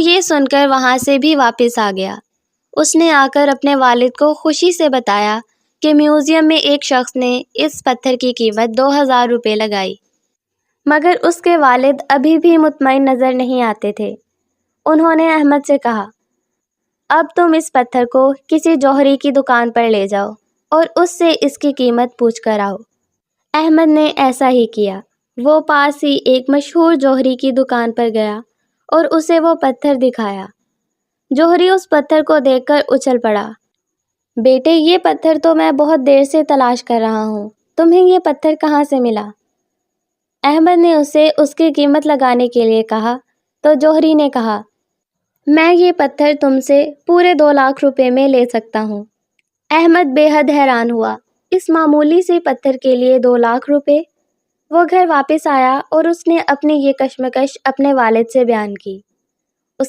یہ سن کر وہاں سے بھی واپس آ گیا۔ اس نے آ کر اپنے والد کو خوشی سے بتایا کہ میوزیم میں ایک شخص نے اس پتھر کی قیمت 2000 روپے لگائی، مگر اس کے والد ابھی بھی مطمئن نظر نہیں آتے تھے۔ انہوں نے احمد سے کہا، اب تم اس پتھر کو کسی جوہری کی دکان پر لے جاؤ اور اس سے اس کی قیمت پوچھ کر آؤ۔ احمد نے ایسا ہی کیا۔ وہ پاس ہی ایک مشہور جوہری کی دکان پر گیا اور اسے وہ پتھر دکھایا۔ جوہری اس پتھر کو دیکھ کر اچھل پڑا۔ بیٹے، یہ پتھر تو میں بہت دیر سے تلاش کر رہا ہوں، تمہیں یہ پتھر کہاں سے ملا؟ احمد نے اسے اس کی قیمت لگانے کے لیے کہا تو جوہری نے کہا، میں یہ پتھر تم سے پورے 2 لاکھ روپے میں لے سکتا ہوں۔ احمد بے حد حیران ہوا، اس معمولی سی پتھر کے لیے 2 لاکھ روپے؟ وہ گھر واپس آیا اور اس نے اپنی یہ کشمکش اپنے والد سے بیان کی۔